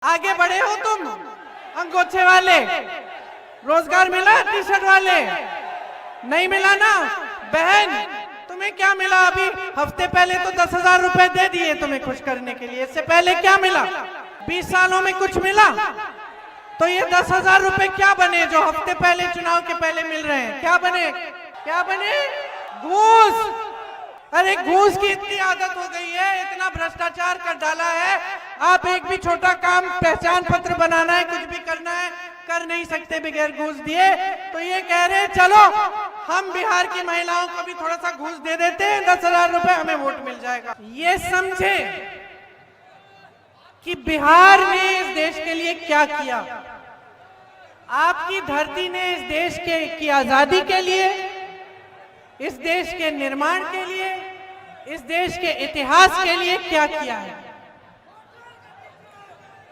आगे बढ़े हो तुम अंगोछे वाले, रोजगार मिला टी शर्ट वाले? नहीं मिला ना बहन। तुम्हें क्या मिला? अभी हफ्ते पहले तो 10,000 रुपए दे दिए तुम्हें खुश करने के लिए। इससे पहले क्या मिला? 20 सालों में कुछ मिला? तो ये 10,000 रुपए क्या बने जो हफ्ते पहले चुनाव के पहले मिल रहे हैं? क्या बने? क्या बने? घूस। अरे घूस की इतनी आदत हो गई है, इतना भ्रष्टाचार कर डाला है, आप एक भी छोटा काम, पहचान पत्र बनाना है, कुछ भी करना है, कर नहीं सकते बगैर घूस दिए। तो ये कह रहे हैं चलो हम बिहार की महिलाओं को भी थोड़ा सा घूस दे देते हैं, 10,000 रुपए हमें वोट मिल जाएगा। ये समझे कि बिहार ने इस देश के लिए क्या किया। आपकी धरती ने इस देश की आजादी के लिए, इस देश के निर्माण के लिए, इस देश के इतिहास के लिए क्या किया है।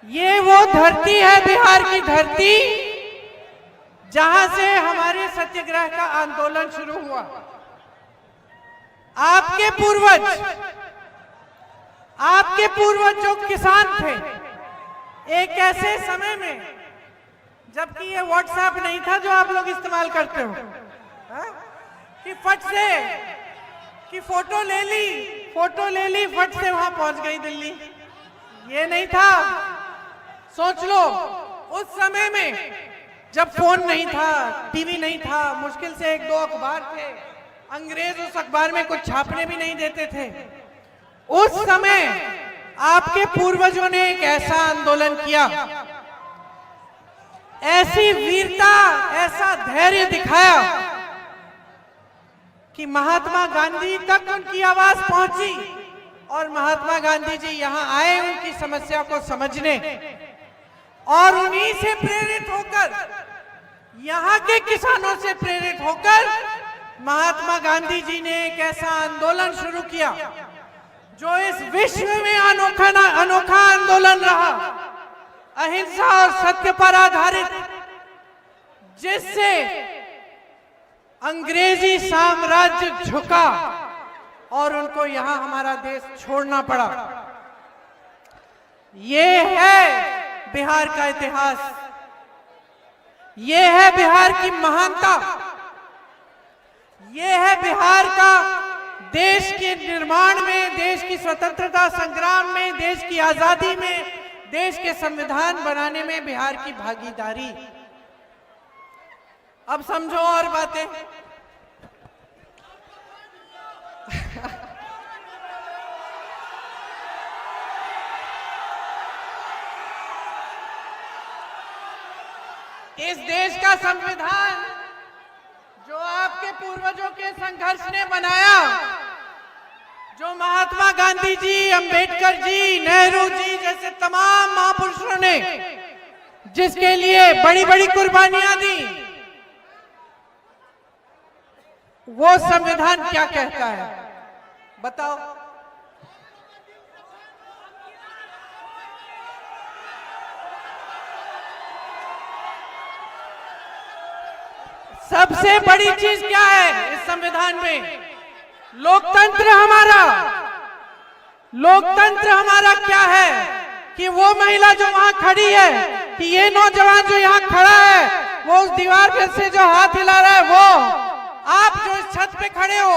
ये वो धरती है, बिहार की धरती, जहां से हमारे सत्याग्रह का आंदोलन शुरू हुआ। आपके पूर्वज जो किसान थे, एक ऐसे समय में जबकि ये व्हाट्सएप नहीं था जो आप लोग इस्तेमाल करते हो, कि फट से कि फोटो ले ली, फट से वहां पहुंच गई दिल्ली। ये नहीं था। सोच लो उस समय में जब फोन नहीं था, टीवी नहीं था, मुश्किल से 1-2 अखबार थे, अंग्रेज उस अखबार में कुछ छापने भी नहीं देते थे। उस समय आपके पूर्वजों ने एक ऐसा आंदोलन किया, ऐसी वीरता, ऐसा धैर्य दिखाया कि महात्मा गांधी तक उनकी आवाज पहुंची और महात्मा गांधी जी यहां आए उनकी समस्या को समझने, और उन्हीं से प्रेरित होकर, यहां के किसानों से प्रेरित होकर महात्मा गांधी जी ने एक ऐसा आंदोलन शुरू किया जो इस विश्व में अनोखा आंदोलन रहा, अहिंसा और सत्य पर आधारित, जिससे अंग्रेजी साम्राज्य झुका और उनको यहां हमारा देश छोड़ना पड़ा। ये है बिहार का इतिहास, ये है बिहार की महानता, ये है बिहार का देश के निर्माण में, देश की स्वतंत्रता संग्राम में, देश की आजादी में, देश के संविधान बनाने में बिहार की भागीदारी। अब समझो और बातें। इस देश का संविधान जो आपके पूर्वजों के संघर्ष ने बनाया, जो महात्मा गांधी जी, अंबेडकर जी, नेहरू जी जैसे तमाम महापुरुषों ने जिसके लिए बड़ी बड़ी कुर्बानियां दी, वो संविधान क्या कहता है बताओ? सबसे बड़ी चीज क्या है इस संविधान में? लोकतंत्र हमारा क्या है कि वो महिला जो वहां खड़ी है, कि ये नौजवान जो यहां खड़ा है, वो उस दीवार पे से जो हाथ हिला रहा है, वो आप जो इस छत पे खड़े हो,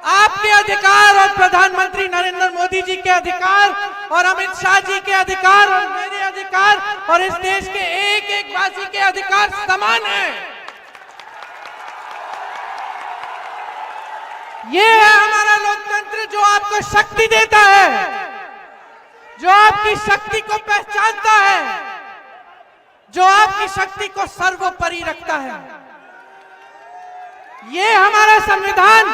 आपके अधिकार और प्रधानमंत्री नरेंद्र मोदी जी के अधिकार और अमित शाह जी के अधिकार और मेरे अधिकार और इस देश के एक एक वासी के अधिकार समान है। ये है हमारा लोकतंत्र जो आपको शक्ति देता है, जो आपकी शक्ति को पहचानता है, जो आपकी शक्ति को सर्वोपरि रखता है। ये हमारा संविधान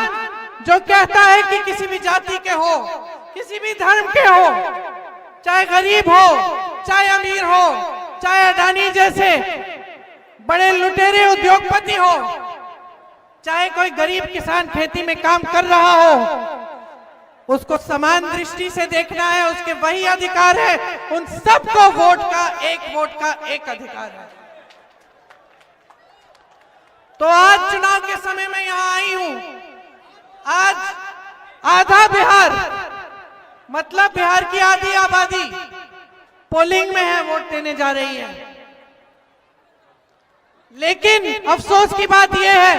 जो कहता है कि किसी भी जाति के हो, किसी भी धर्म के हो, चाहे गरीब हो, चाहे अमीर हो, चाहे अडानी जैसे बड़े लुटेरे उद्योगपति हो, चाहे कोई गरीब किसान खेती में काम कर रहा हो, उसको समान दृष्टि से देखना है, उसके वही अधिकार है। उन सबको वोट का एक अधिकार है। तो आज चुनाव के समय में यहां आई हूं। आज आधा बिहार, मतलब बिहार की आधी आबादी पोलिंग में है, वोट देने जा रही है। लेकिन अफसोस की बात यह है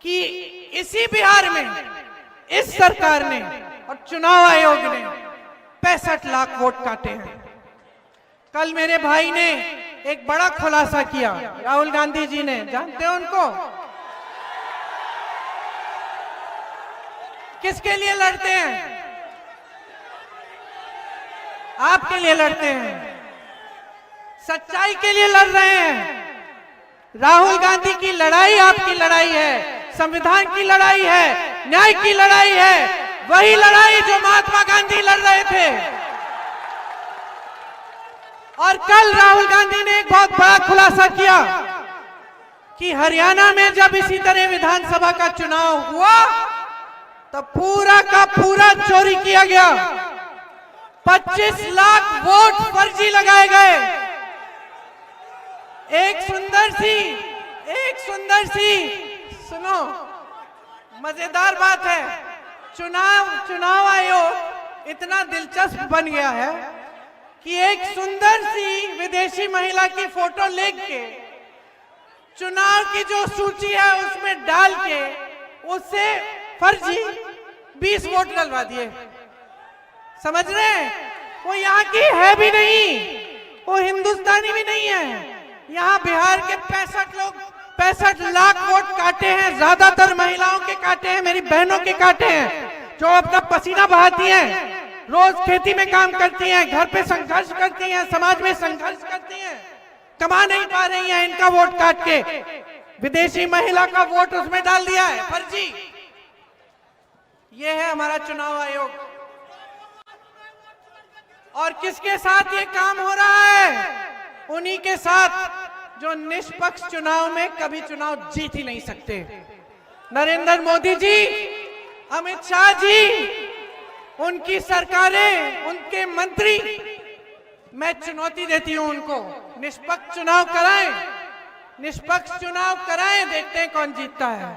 कि इसी बिहार में इस सरकार ने और चुनाव आयोग ने 65 लाख वोट काटे हैं। कल मेरे भाई ने एक बड़ा खुलासा किया, राहुल गांधी जी ने, जानते हैं उनको? किसके लिए लड़ते हैं? आपके लिए लड़ते हैं, सच्चाई के लिए लड़ रहे हैं। राहुल गांधी की लड़ाई आपकी लड़ाई है, संविधान की लड़ाई है, न्याय की लड़ाई है, वही लड़ाई जो महात्मा गांधी लड़ रहे थे। और कल राहुल गांधी ने एक बहुत बड़ा खुलासा किया कि हरियाणा में जब इसी तरह विधानसभा का चुनाव हुआ तो पूरा का पूरा चोरी किया गया, 25 लाख वोट फर्जी लगाए गए। एक सुंदर सी सुनो, मजेदार बात है, चुनाव आयोग इतना दिलचस्प बन गया है कि एक सुंदर सी विदेशी महिला की फोटो लेके चुनाव की जो सूची है उसमें डाल के उससे फर्जी 20 वोट डलवा दिए। समझ रहे हैं? वो यहाँ की है भी नहीं, वो हिंदुस्तानी भी नहीं है। यहाँ बिहार के 65 लाख वोट काटे हैं, ज्यादातर महिलाओं के काटे हैं, मेरी बहनों के काटे हैं, जो अपना पसीना बहाती हैं, रोज खेती में काम करती हैं, घर पे संघर्ष करती हैं, समाज में संघर्ष करती हैं, कमा नहीं पा रही हैं, इनका वोट काट के विदेशी महिला का वोट उसमें डाल दिया है फर्जी। ये है हमारा चुनाव आयोग। और किसके साथ ये काम हो रहा है? उन्हीं के साथ जो निष्पक्ष चुनाव में कभी चुनाव जीत ही नहीं सकते। नरेंद्र मोदी जी, अमित शाह जी, उनकी सरकारें, उनके मंत्री, मैं चुनौती देती हूं उनको, निष्पक्ष चुनाव कराएं, निष्पक्ष चुनाव कराएं, देखते हैं कौन जीतता है।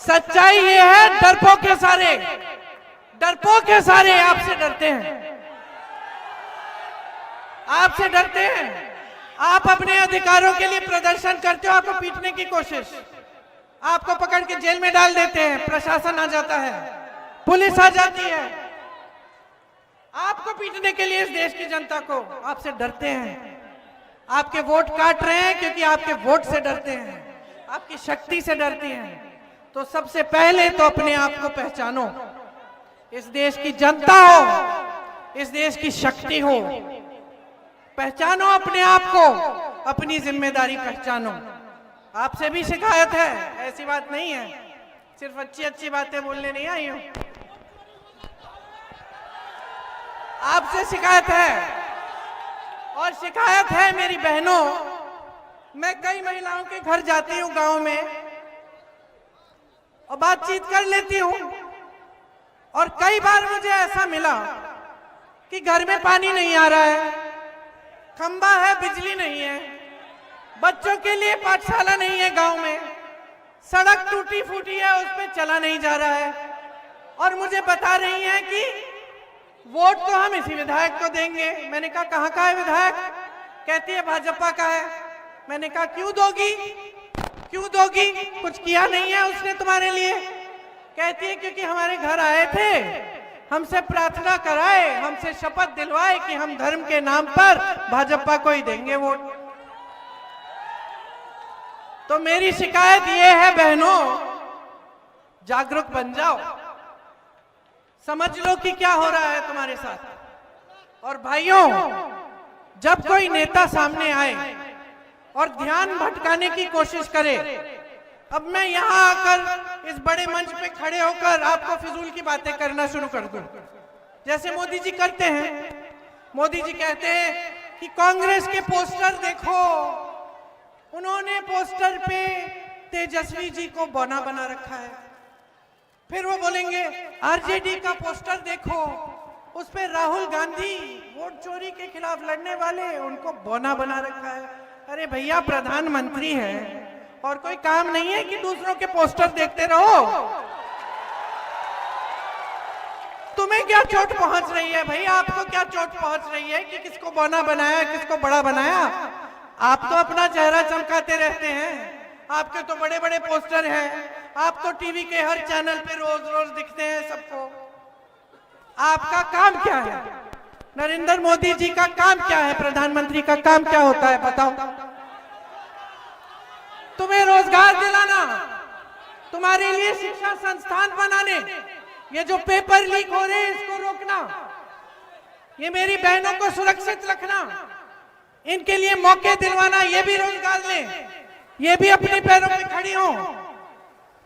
सच्चाई ये है, डरपोक के सारे आपसे डरते हैं, आपसे डरते हैं। आप अपने अधिकारों के लिए प्रदर्शन करते हो, आपको पीटने की कोशिश, आपको पकड़ के जेल में डाल देते हैं, प्रशासन आ जाता है, पुलिस आ जाती है, आपको पीटने के लिए इस देश की जनता को, आपसे डरते हैं। आपके वोट काट रहे हैं क्योंकि आपके वोट से डरते हैं, आपकी शक्ति से डरते हैं। तो सबसे पहले तो अपने आप को पहचानो, इस देश की जनता हो, इस देश की शक्ति हो, पहचानो अपने आप को, अपनी जिम्मेदारी पहचानो। आपसे भी शिकायत है, ऐसी बात नहीं है, सिर्फ अच्छी बातें बोलने नहीं आई हूं, आपसे शिकायत है। और शिकायत है मेरी बहनों, मैं कई महिलाओं के घर जाती हूं गांव में और बातचीत कर लेती हूं, और कई बार मुझे ऐसा मिला कि घर में पानी नहीं आ रहा है, खंबा है, बिजली नहीं है, बच्चों के लिए पाठशाला नहीं है गांव में, सड़क टूटी फूटी है, उस पर चला नहीं जा रहा है, और मुझे बता रही हैं कि वोट तो हम इसी विधायक को देंगे। मैंने कहा कहाँ का है विधायक? कहती है भाजपा का है। मैंने कहा क्यों दोगी, कुछ किया नहीं है उसने तुम्हारे लिए? कहती है क्योंकि हमारे घर आए थे, हमसे प्रार्थना कराए, हमसे शपथ दिलवाए कि हम धर्म के नाम पर भाजपा को ही देंगे वोट। तो मेरी शिकायत ये है बहनों, जागरूक बन जाओ, समझ लो कि क्या हो रहा है तुम्हारे साथ। और भाइयों, जब कोई नेता सामने आए और ध्यान भटकाने की कोशिश करे, अब मैं यहां आकर इस बड़े मंच पे खड़े होकर आपको फिजूल की बातें करना शुरू कर दूं, जैसे मोदी जी करते हैं। मोदी जी कहते हैं कि कांग्रेस के पोस्टर देखो, उन्होंने पोस्टर पे तेजस्वी जी को बौना बना रखा है। फिर वो बोलेंगे आरजेडी का पोस्टर देखो, उस पे राहुल गांधी वोट चोरी के खिलाफ लड़ने वाले, उनको बौना बना रखा है। अरे भैया, प्रधानमंत्री है और कोई काम नहीं है कि दूसरों के पोस्टर देखते रहो? तुम्हें क्या चोट पहुंच रही है भाई? आपको क्या चोट पहुंच रही है कि किसको बौना बनाया, किसको बड़ा बनाया? आप तो अपना चेहरा चमकाते रहते हैं, आपके तो बड़े बड़े पोस्टर हैं, आप तो टीवी के हर चैनल पे रोज रोज दिखते हैं सबको। आपका काम क्या है? नरेंद्र मोदी जी का काम क्या है? प्रधानमंत्री का काम क्या होता है बताओ? तुम्हें रोजगार दिलाना, तुम्हारे लिए शिक्षा संस्थान बनाने, ये जो पेपर लीक हो रहे हैं इसको रोकना, ये मेरी बहनों को सुरक्षित रखना, इनके लिए मौके दिलवाना, ये भी रोजगार लें, ये भी अपने पैरों पे खड़ी हो।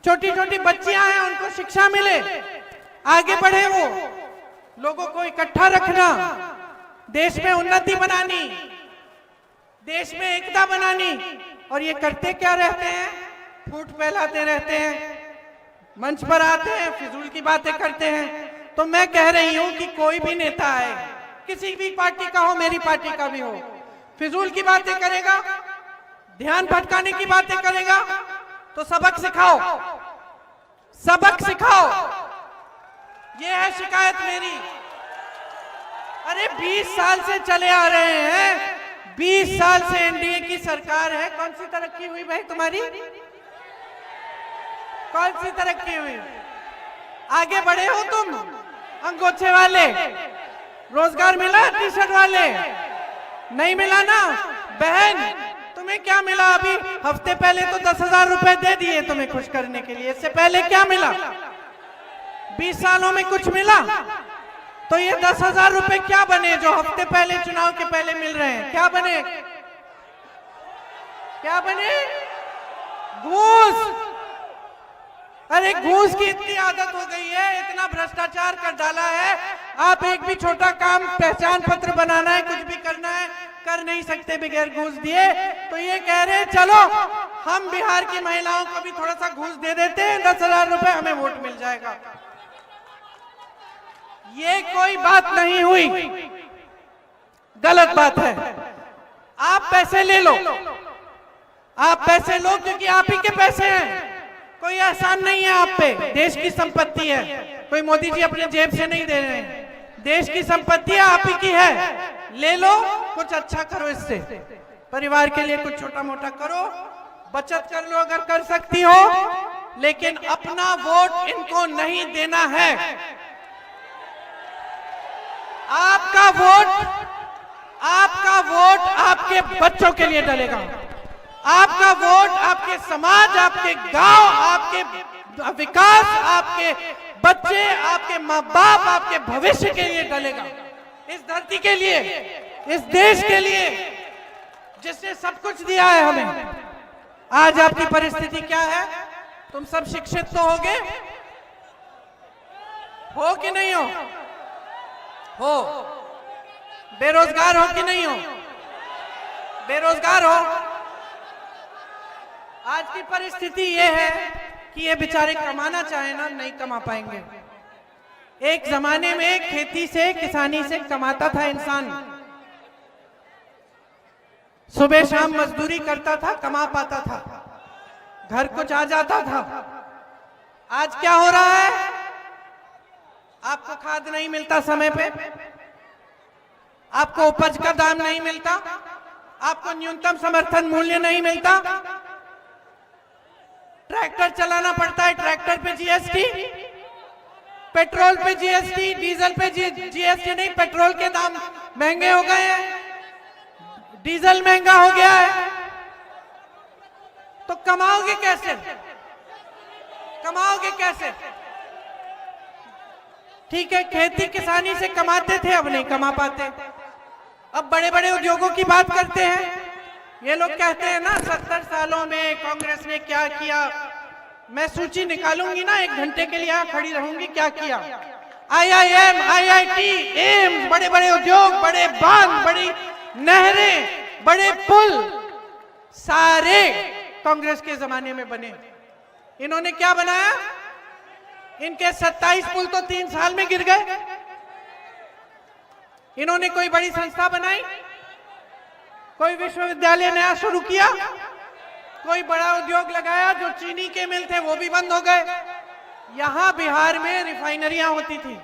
छोटी छोटी बच्चियां हैं, उनको शिक्षा मिले, आगे बढ़े, वो लोगों को इकट्ठा रखना, देश में उन्नति बनानी, देश में एकता बनानी। और ये करते क्या रहते हैं? फूट फैलाते रहते हैं, मंच पर आते हैं, फिजूल की बातें करते हैं। तो मैं कह रही हूं कि कोई भी नेता है, किसी भी पार्टी का हो, मेरी पार्टी का भी हो, फिजूल की बातें करेगा, ध्यान भटकाने की बातें करेगा, तो सबक सिखाओ, सबक सिखाओ। ये है शिकायत मेरी। अरे 20 साल से चले आ रहे हैं, 20 साल से एनडीए की सरकार है, कौन सी तरक्की हुई भाई तुम्हारी? कौन सी तरक्की हुई? आगे बढ़े हो तुम? अंगोछे वाले रोजगार मिला? टी शर्ट वाले नहीं मिला ना? बहन तुम्हें क्या मिला? अभी हफ्ते पहले तो 10,000 रुपए दे दिए तुम्हें खुश करने के लिए, इससे पहले क्या मिला? 20 सालों में कुछ मिला? तो ये 10,000 रुपए क्या बने जो हफ्ते पहले, चुनाव के पहले मिल रहे हैं? क्या बने? क्या बने? घूस। अरे घूस की इतनी आदत हो गई है, इतना भ्रष्टाचार कर डाला है, आप एक भी छोटा काम, पहचान पत्र बनाना है, कुछ भी करना है, कर नहीं सकते बगैर घूस दिए। तो ये कह रहे हैं चलो हम बिहार की महिलाओं को भी थोड़ा सा घूस दे देते हैं, 10,000 रुपए हमें वोट मिल जाएगा। ये कोई बात नहीं हुई, गलत बात है। आप पैसे ले लो, आप पैसे लो, क्योंकि आप ही के पैसे हैं, कोई एहसान नहीं है आप पे, देश की संपत्ति है, कोई मोदी जी अपने जेब से नहीं दे रहे हैं, देश की संपत्ति आप ही की है। ले लो, कुछ अच्छा करो, इससे परिवार के लिए कुछ छोटा मोटा करो, बचत कर लो अगर कर सकती हो, लेकिन अपना वोट इनको नहीं देना है। आपका वोट आपके बच्चों के लिए डलेगा, आपका वोट आपके समाज, आपके गांव, आपके विकास, आपके बच्चे, आपके माँ बाप, आपके भविष्य के लिए डलेगा, इस धरती के लिए, इस देश के लिए जिसने सब कुछ दिया है हमें। आज आपकी परिस्थिति क्या है? तुम सब शिक्षित तो होगे, हो कि नहीं हो? हो। बेरोजगार हो कि नहीं हो? बेरोजगार हो। आज की परिस्थिति ये है कि ये बेचारे कमाना चाहे ना, नहीं कमा पाएंगे। एक जमाने में खेती से, किसानी से कमाता था इंसान, सुबह शाम मजदूरी करता था, कमा पाता था, घर कुछ आ जाता था। आज क्या हो रहा है? आपको खाद नहीं मिलता समय पे, आपको उपज का दाम नहीं मिलता, आपको न्यूनतम समर्थन मूल्य नहीं मिलता, ट्रैक्टर चलाना पड़ता है, ट्रैक्टर पे जीएसटी, पेट्रोल पे जीएसटी, डीजल पे जीएसटी नहीं, पेट्रोल के दाम महंगे हो गए हैं, डीजल महंगा हो गया है। तो कमाओगे कैसे? कमाओगे कैसे? ठीक है, खेती किसानी से कमाते थे, अब नहीं कमा पाते। अब बड़े बड़े उद्योगों की बात करते हैं। ये लोग कहते हैं ना 70 सालों में कांग्रेस ने क्या किया। मैं सूची निकालूंगी ना, 1 घंटे के लिए यहाँ खड़ी रहूंगी, क्या किया। IIM, IIT, एम्स, बड़े बड़े उद्योग, बड़े बांध, बड़ी नहरें, बड़े पुल, सारे कांग्रेस के जमाने में बने। इन्होंने क्या बनाया? इनके 27 पुल तो 3 साल में गिर गए। इन्होंने कोई बड़ी संस्था बनाई, कोई विश्वविद्यालय नया शुरू किया, कोई बड़ा उद्योग लगाया। जो चीनी के मिल थे वो भी बंद हो गए। यहां बिहार में रिफाइनरियां होती थी,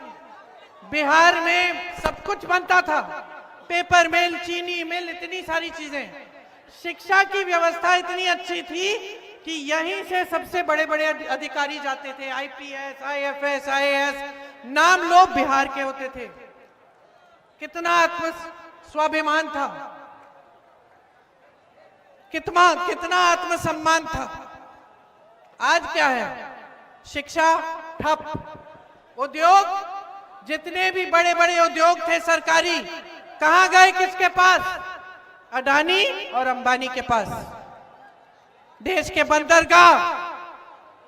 बिहार में सब कुछ बनता था, पेपर मिल, चीनी मिल, इतनी सारी चीजें। शिक्षा की व्यवस्था इतनी अच्छी थी कि यहीं से सबसे बड़े बड़े अधिकारी जाते थे, आईपीएस, आईएफएस, आईएएस, नाम लोग बिहार के होते थे। कितना आत्म स्वाभिमान था, कितना आत्मसम्मान था। आज क्या है? शिक्षा ठप। उद्योग, जितने भी बड़े बड़े उद्योग थे सरकारी, कहां गए? किसके पास? अडानी और अंबानी के पास। देश के बंदरगाह,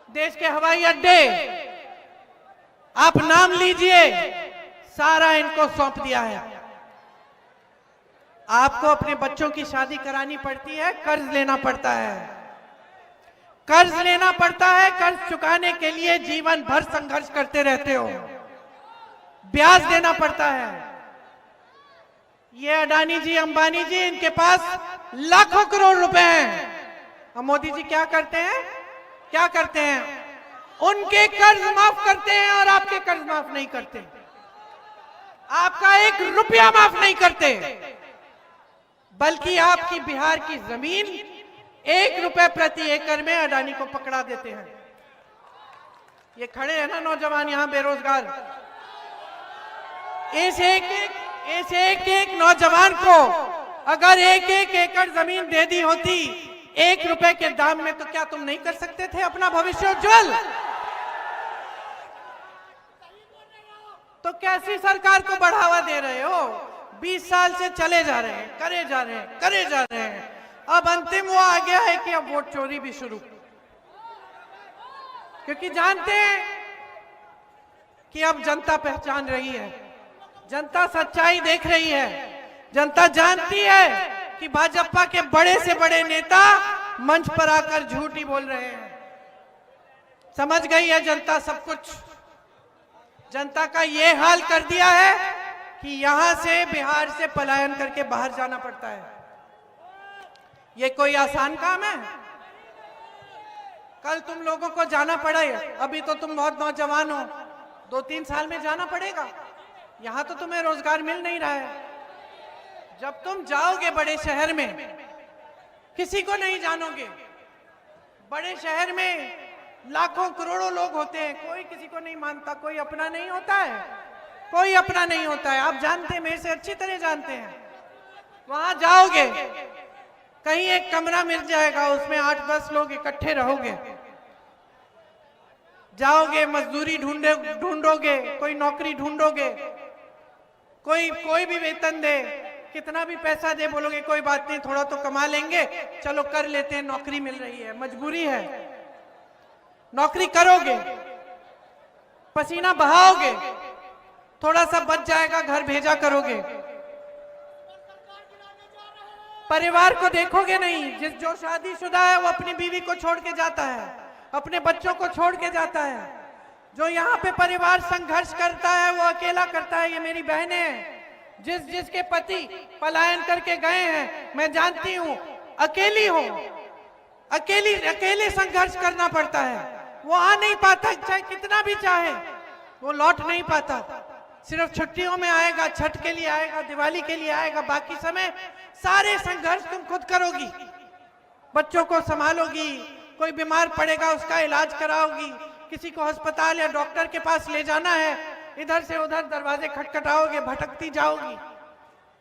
देश के हवाई अड्डे, आप नाम लीजिए, सारा इनको सौंप दिया है। आपको अपने बच्चों की शादी करानी पड़ती है, कर्ज लेना पड़ता है, कर्ज लेना पड़ता है। कर्ज चुकाने के लिए जीवन भर संघर्ष करते रहते हो, ब्याज देना पड़ता है। ये अडानी जी, अंबानी जी, इनके पास लाखों करोड़ रुपए हैं। और मोदी जी क्या करते हैं? क्या करते हैं? उनके कर्ज माफ करते हैं और आपके कर्ज माफ नहीं करते। आपका 1 रुपया माफ नहीं करते, बल्कि आपकी बिहार की जमीन 1 रुपए प्रति एकड़ में अडानी को पकड़ा देते हैं। ये खड़े हैं ना नौजवान यहां बेरोजगार, इस एक एक नौजवान को अगर 1-1 एकड़ जमीन दे दी होती 1 रुपए के दाम में, तो क्या तुम नहीं कर सकते थे अपना भविष्य उज्जवल? तो कैसी सरकार को बढ़ावा दे रहे हो? 20 साल से चले जा रहे हैं, करे जा रहे हैं। अब अंतिम वो आ गया है कि अब वोट चोरी भी शुरू, क्योंकि जानते हैं कि अब जनता पहचान रही है, जनता सच्चाई देख रही है, जनता जानती है कि भाजपा के बड़े से बड़े नेता मंच पर आकर झूठ ही बोल रहे हैं। समझ गई है जनता सब कुछ। जनता का ये हाल कर दिया है कि यहां से, बिहार से पलायन करके बाहर जाना पड़ता है। ये कोई आसान काम है? कल तुम लोगों को जाना पड़ा है, अभी तो तुम बहुत नौजवान हो, 2-3 साल में जाना पड़ेगा। यहां तो तुम्हें रोजगार मिल नहीं रहा है। जब तुम जाओगे बड़े शहर में, किसी को नहीं जानोगे। बड़े शहर में लाखों करोड़ों लोग होते हैं, कोई किसी को नहीं मानता, कोई अपना नहीं होता है, कोई अपना नहीं होता है। आप जानते हैं, मेरे से अच्छी तरह जानते हैं। वहां जाओगे, कहीं एक कमरा मिल जाएगा, उसमें 8-10 लोग इकट्ठे रहोगे। जाओगे, मजदूरी ढूंढोगे, कोई नौकरी ढूंढोगे, कोई भी वेतन दे, कितना भी पैसा दे, बोलोगे कोई बात नहीं, थोड़ा तो कमा लेंगे, चलो कर लेते हैं, नौकरी मिल रही है, मजबूरी है। नौकरी करोगे, पसीना बहाओगे, थोड़ा सा बच जाएगा, घर भेजा करोगे। परिवार को देखोगे नहीं। जो शादीशुदा है वो अपनी बीवी को छोड़ के जाता है, अपने बच्चों को छोड़ के जाता है। जो यहाँ पे परिवार संघर्ष करता है वो अकेला करता है। ये मेरी बहनें हैं, जिसके पति पलायन करके गए हैं, मैं जानती हूँ, अकेली हो, अकेले संघर्ष करना पड़ता है। वो आ नहीं पाता, चाहे कितना भी चाहे, वो लौट नहीं पाता। सिर्फ छुट्टियों में आएगा, छठ के लिए आएगा, दिवाली के लिए आएगा, बाकी समय सारे संघर्ष तुम खुद करोगी। बच्चों को संभालोगी, कोई बीमार पड़ेगा उसका इलाज कराओगी, किसी को अस्पताल या डॉक्टर के पास ले जाना है, इधर से उधर दरवाजे खटखटाओगे, भटकती जाओगी,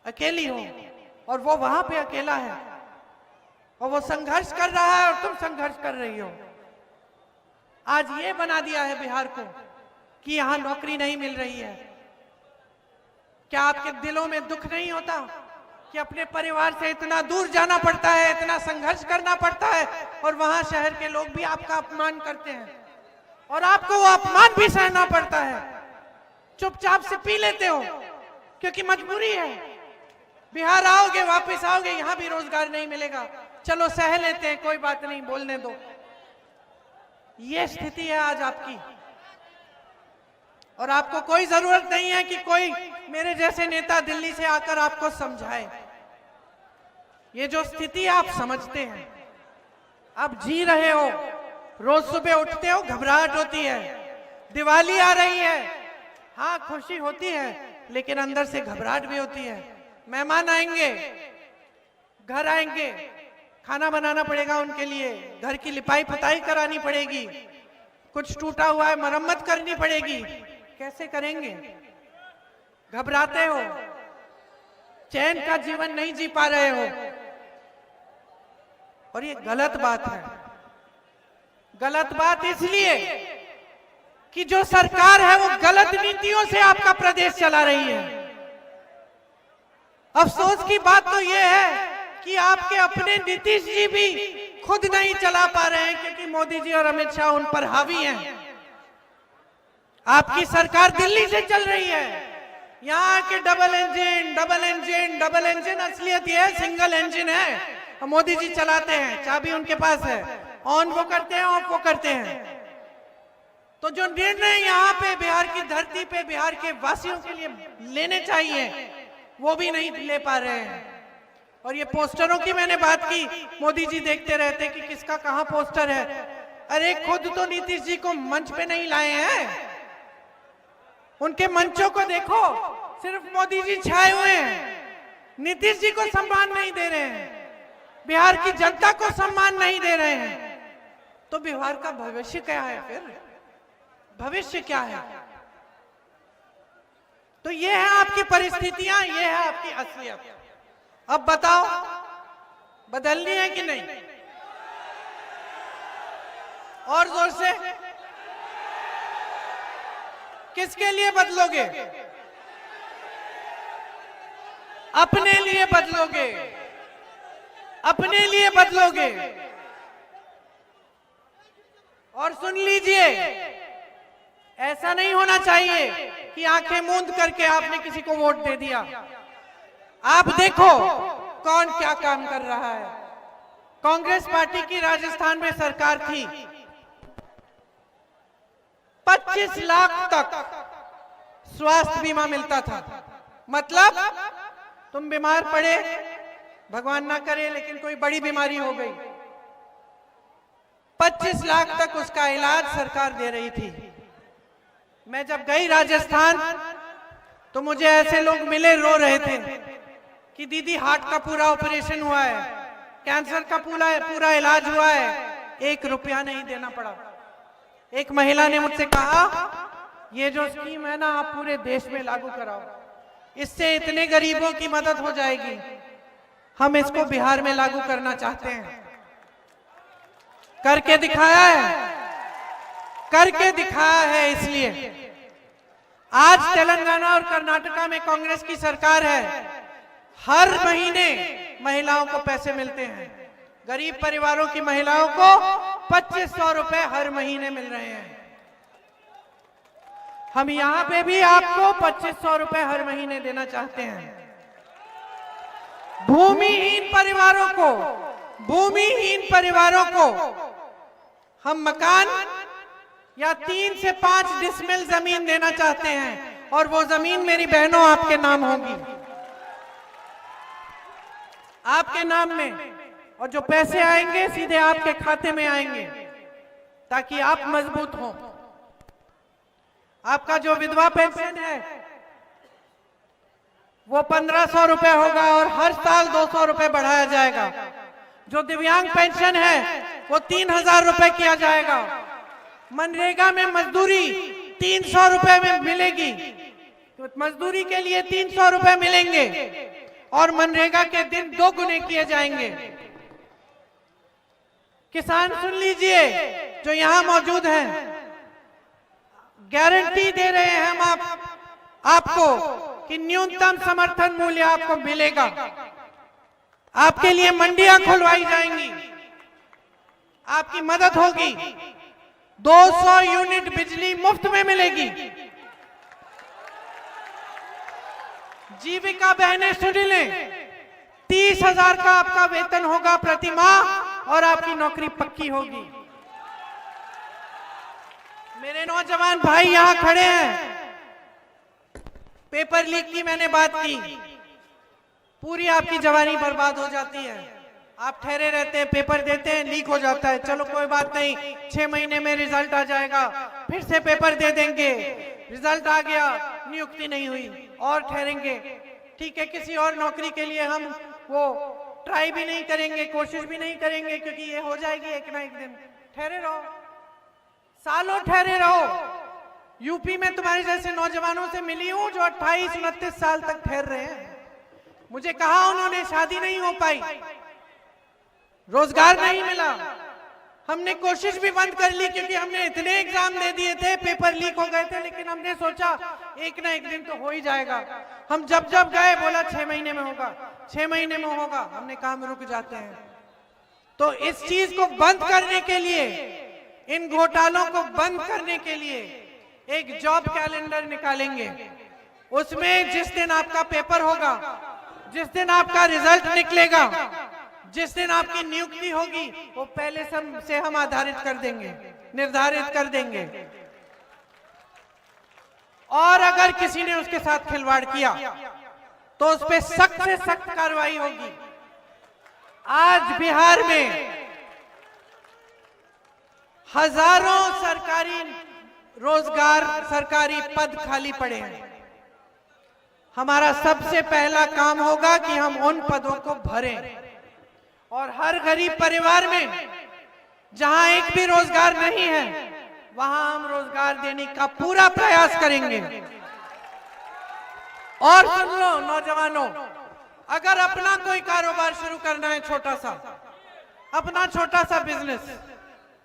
अकेली हो। और वो वहां पे अकेला है और वो संघर्ष कर रहा है और तुम संघर्ष कर रही हो। आज ये बना दिया है बिहार को कि यहां नौकरी नहीं मिल रही है। क्या आपके दिलों में दुख नहीं होता कि अपने परिवार से इतना दूर जाना पड़ता है, इतना संघर्ष करना पड़ता है, और वहां शहर के लोग भी आपका अपमान करते हैं और आपको वो अपमान भी सहना पड़ता है। चुपचाप से पी लेते हो क्योंकि मजबूरी है। बिहार आओगे, वापस आओगे, यहां भी रोजगार नहीं मिलेगा, चलो सह लेते हैं, कोई बात नहीं, बोलने दो। ये स्थिति है आज आपकी, और आपको कोई जरूरत नहीं है कि कोई मेरे जैसे नेता दिल्ली से आकर आपको समझाए। ये जो स्थिति आप समझते हैं, आप जी रहे हो, रोज सुबह उठते हो, घबराहट होती है, दिवाली आ रही है, हाँ खुशी होती है, लेकिन अंदर से घबराहट भी होती है। मेहमान आएंगे, घर आएंगे, खाना बनाना पड़ेगा उनके लिए, घर की लिपाई पुताई करानी पड़ेगी, कुछ टूटा हुआ है मरम्मत करनी पड़ेगी। कैसे करेंगे? घबराते हो, चैन का जीवन नहीं जी पा रहे हो, और ये गलत बात है। गलत बात इसलिए कि जो सरकार है वो गलत नीतियों से आपका प्रदेश चला रही है। अफसोस की बात तो ये है कि आपके अपने नीतीश जी भी खुद नहीं चला पा रहे हैं, क्योंकि मोदी जी और अमित शाह उन पर हावी हैं। आपकी सरकार दिल्ली से चल रही है, यहाँ के double engine double engine double engine. असलियत ये है सिंगल इंजन है, मोदी जी चलाते हैं, चाबी उनके पास है, ऑन वो करते हैं, ऑफ वो करते हैं। तो जो निर्णय यहाँ पे बिहार की धरती पे बिहार के वासियों के लिए लेने चाहिए वो भी नहीं ले पा रहे हैं। और ये पोस्टरों की मैंने बात की, मोदी जी देखते रहते कि किसका कहां पोस्टर है। अरे खुद तो नीतीश जी को मंच पे नहीं लाए हैं, उनके मंचों को देखो, सिर्फ मोदी जी छाए हुए हैं। नीतीश जी को सम्मान नहीं दे रहे हैं, बिहार की जनता को सम्मान नहीं दे रहे हैं। तो बिहार का भविष्य क्या है? फिर भविष्य क्या है? तो ये है आपकी परिस्थितियां, ये है आपकी असलियत। अब बताओ बदलनी है कि नहीं? और जोर से, किसके लिए बदलोगे? अपने लिए बदलोगे, अपने लिए बदलोगे। और सुन लीजिए, ऐसा नहीं होना चाहिए कि आंखें मूंद करके आपने किसी को वोट दे दिया। आप देखो कौन क्या काम कर रहा है। कांग्रेस पार्टी की राजस्थान में सरकार थी, 25 लाख तक स्वास्थ्य बीमा मिलता था। मतलब तुम बीमार पड़े, भगवान ना करे लेकिन कोई बड़ी बीमारी हो गई, 25 लाख तक उसका इलाज सरकार दे रही थी। मैं जब गई राजस्थान तो मुझे ऐसे लोग मिले, रो रहे थे कि दीदी हार्ट का पूरा ऑपरेशन हुआ है, कैंसर का पूरा इलाज हुआ है, 1 रुपया नहीं देना पड़ा। एक महिला ने मुझसे कहा ये जो स्कीम है ना आप पूरे देश में लागू कराओ, इससे इतने गरीबों की मदद हो जाएगी। हम इसको बिहार में लागू करना चाहते हैं। करके दिखाया है, करके दिखाया है। इसलिए आज तेलंगाना और कर्नाटका में कांग्रेस की सरकार है, हर महीने महिलाओं को पैसे मिलते हैं। गरीब परिवारों की महिलाओं को 2500 रुपए हर महीने मिल रहे हैं। हम यहां पे भी आपको 2500 रुपए हर महीने देना चाहते हैं। भूमिहीन परिवारों को हम मकान या 3 से 5 डिसमिल जमीन देना चाहते हैं, और वो जमीन मेरी बहनों आपके नाम होगी, आपके नाम में। और जो पैसे आएंगे सीधे आपके खाते में आएंगे, ताकि आप मजबूत हो। आपका जो विधवा पेंशन है वो 1500 रुपए होगा और हर साल 200 रुपए बढ़ाया जाएगा। जो दिव्यांग पेंशन है वो 3000 रुपए किया जाएगा। मनरेगा में मजदूरी 300 रुपए में मिलेगी, तो मजदूरी के लिए 300 रुपए मिलेंगे, और मनरेगा के दिन 2 गुने किए जाएंगे। किसान सुन लीजिए जो यहां मौजूद हैं, गारंटी दे रहे हैं हम आपको कि न्यूनतम समर्थन मूल्य आपको मिलेगा। आपके लिए मंडियां खुलवाई जाएंगी, आपकी मदद होगी। 200 यूनिट बिजली मुफ्त में मिलेगी। जीविका बहनें सुन लें, 30,000 का आपका वेतन होगा प्रति माह, और आपकी नौकरी पक्की होगी। मेरे नौजवान भाई यहां खड़े हैं, पेपर लीक की मैंने बात की, पूरी आपकी जवानी बर्बाद हो जाती है। आप ठहरे रहते हैं, पेपर देते हैं, लीक हो जाता है, चलो कोई बात नहीं, 6 महीने में रिजल्ट आ जाएगा, फिर से पेपर दे देंगे, रिजल्ट आ गया, नियुक्ति नहीं हुई, और ठहरेंगे। ठीक है, किसी और नौकरी के लिए हम वो ट्राई भी नहीं करेंगे, कोशिश भी नहीं करेंगे, क्योंकि ये हो जाएगी एक ना एक दिन। ठहरे रहो, सालों ठहरे रहो। यूपी में तुम्हारे जैसे नौजवानों से मिली हूं जो 28-29 साल तक ठहर रहे हैं। मुझे कहा उन्होंने शादी नहीं हो पाई, रोजगार नहीं मिला, हमने कोशिश भी बंद कर ली, क्योंकि हमने इतने एग्जाम दे दिए थे, पेपर लीक हो गए थे, लेकिन हमने सोचा एक ना एक दिन तो हो ही जाएगा। हम जब जब गए बोला 6 महीने में होगा, 6 महीने में होगा, हमने काम रुक जाते हैं। तो इस चीज को बंद करने के लिए, इन घोटालों को बंद करने के लिए एक जॉब कैलेंडर निकालेंगे। उसमें जिस दिन आपका पेपर होगा, जिस दिन आपका रिजल्ट निकलेगा, जिस दिन आपकी नियुक्ति होगी, वो पहले से हम आधारित कर देंगे, निर्धारित कर देंगे। और अगर किसी ने उसके साथ खिलवाड़ किया तो उस पर सख्त से सख्त कार्रवाई होगी। आज बिहार में हजारों सरकारी रोजगार, सरकारी पद खाली पड़े हैं। हमारा सबसे पहला काम होगा कि हम उन पदों को भरें, और हर गरीब परिवार में जहां एक भी रोजगार नहीं है, वहां हम रोजगार देने का पूरा प्रयास करेंगे। और सुन लो नौजवानों, अगर अपना कोई कारोबार शुरू करना है, छोटा सा, अपना छोटा सा बिजनेस,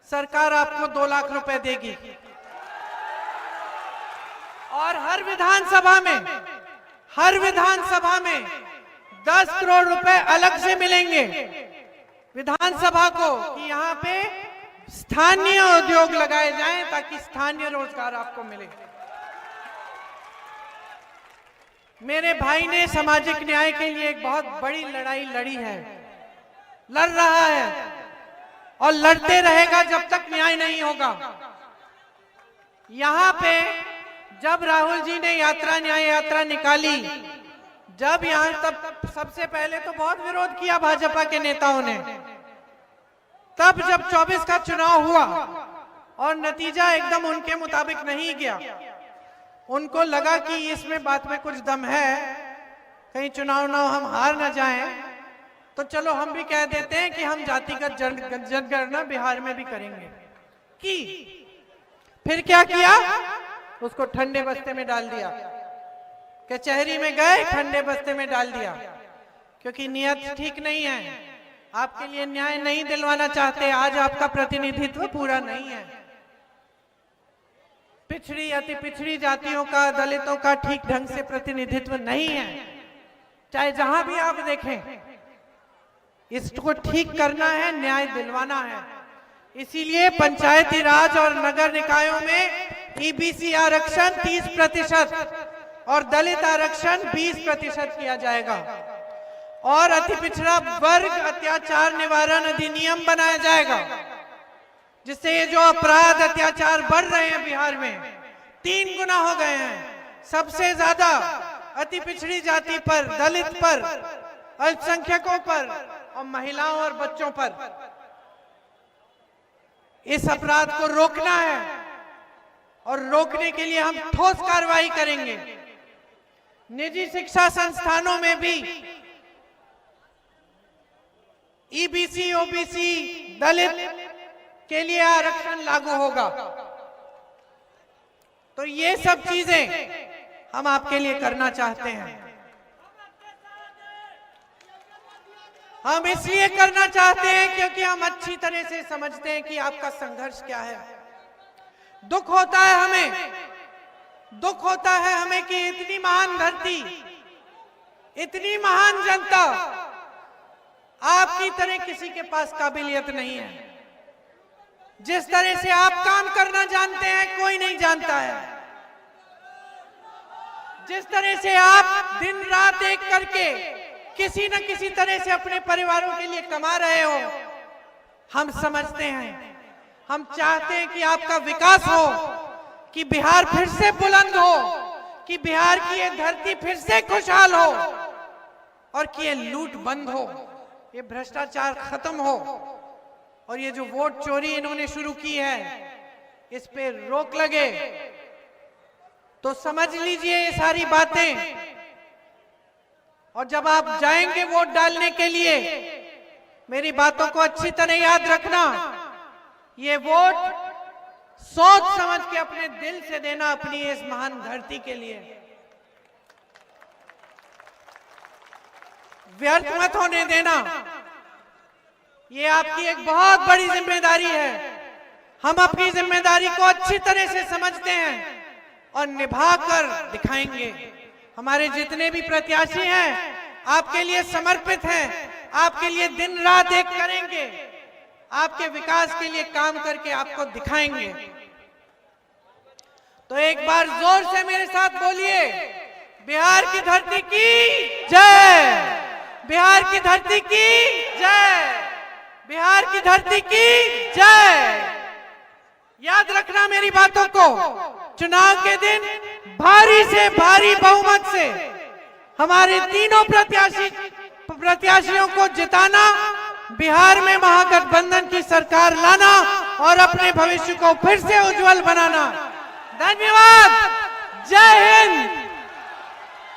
सरकार आपको 2 लाख रुपए देगी, और हर विधानसभा में 10 करोड़ रुपए अलग से मिलेंगे विधानसभा को, कि यहाँ पे स्थानीय उद्योग लगाए जाएं ताकि स्थानीय रोजगार आपको मिले। मेरे भाई ने सामाजिक न्याय के लिए एक बहुत बड़ी लड़ाई लड़ी है, लड़ रहा है और लड़ते रहेगा जब तक न्याय नहीं होगा। यहाँ पे जब राहुल जी ने न्याय यात्रा निकाली, जब यहाँ तब सबसे पहले तो बहुत विरोध किया भाजपा के नेताओं ने। तब जब 24 का चुनाव हुआ और नतीजा एकदम उनके मुताबिक नहीं गया, उनको लगा कि इसमें बात में कुछ दम है, कहीं चुनाव ना हम हार ना जाएं, तो चलो हम भी कह देते हैं कि हम जातिगत जनगणना बिहार में भी करेंगे। फिर क्या किया, उसको ठंडे बस्ते में डाल दिया, कचहरी में गए, ठंडे बस्ते में डाल दिया, क्योंकि नियत ठीक नहीं है, आपके लिए न्याय नहीं दिलवाना चाहते। आज आपका प्रतिनिधित्व पूरा नहीं है, पिछड़ी अति पिछड़ी जातियों का, दलितों का ठीक ढंग से प्रतिनिधित्व नहीं है, चाहे जहां भी आप देखें। इसको ठीक करना है, न्याय दिलवाना है। इसीलिए पंचायती राज और नगर निकायों में ईबीसी आरक्षण 30% और दलित आरक्षण 20% किया जाएगा, और अति पिछड़ा वर्ग अत्याचार निवारण अधिनियम बनाया जाएगा, जिससे ये जो अपराध अत्याचार बढ़ रहे हैं बिहार में 3 गुना हो गए हैं। सबसे ज्यादा अति पिछड़ी जाति पर, दलित पर, अल्पसंख्यकों पर और महिलाओं और बच्चों पर। इस अपराध को रोकना है, और रोकने के लिए हम ठोस कार्रवाई करेंगे। निजी शिक्षा संस्थानों में भी ईबीसी, ओबीसी, दलित के लिए आरक्षण लागू होगा। तो ये सब चीजें हम आपके लिए करना चाहते हैं। हम इसलिए करना चाहते हैं क्योंकि हम अच्छी तरह से समझते हैं कि आपका संघर्ष क्या है। दुख होता है हमें कि इतनी महान धरती, इतनी महान जनता, आपकी तरह किसी के पास काबिलियत नहीं है। जिस तरह से आप काम करना जानते हैं, कोई नहीं जानता है। जिस तरह से आप दिन रात एक करके किसी न किसी तरह से अपने परिवारों के लिए कमा रहे हो, हम समझते हैं। हम चाहते हैं कि आपका विकास हो, कि बिहार फिर से बुलंद हो, कि बिहार की ये धरती फिर से खुशहाल हो, और कि ये लूट बंद हो। ये भ्रष्टाचार खत्म हो और ये जो वोट चोरी इन्होंने शुरू की है इस पे रोक लगे। तो समझ लीजिए ये सारी बातें, और जब आप जाएंगे वोट डालने के लिए मेरी बातों को अच्छी तरह याद रखना। ये वोट सोच समझ के अपने दिल से देना अपनी इस महान धरती के लिए। व्यर्थ मत होने देना। ये आपकी एक बहुत बड़ी जिम्मेदारी है। हम अपनी जिम्मेदारी को अच्छी तरह से समझते हैं और निभाकर दिखाएंगे। हमारे जितने भी प्रत्याशी हैं आपके लिए समर्पित हैं, आपके लिए दिन रात एक करेंगे, आपके विकास के लिए काम करके आपको दिखाएंगे। तो एक बार जोर से मेरे साथ बोलिए, बिहार की धरती की जय, बिहार की धरती की जय, बिहार की धरती की जय। याद रखना मेरी बातों को। चुनाव के दिन भारी से भारी बहुमत से हमारे तीनों प्रत्याशियों को जिताना, बिहार में महागठबंधन की सरकार लाना और अपने भविष्य को फिर से उज्जवल बनाना। धन्यवाद। जय हिंद।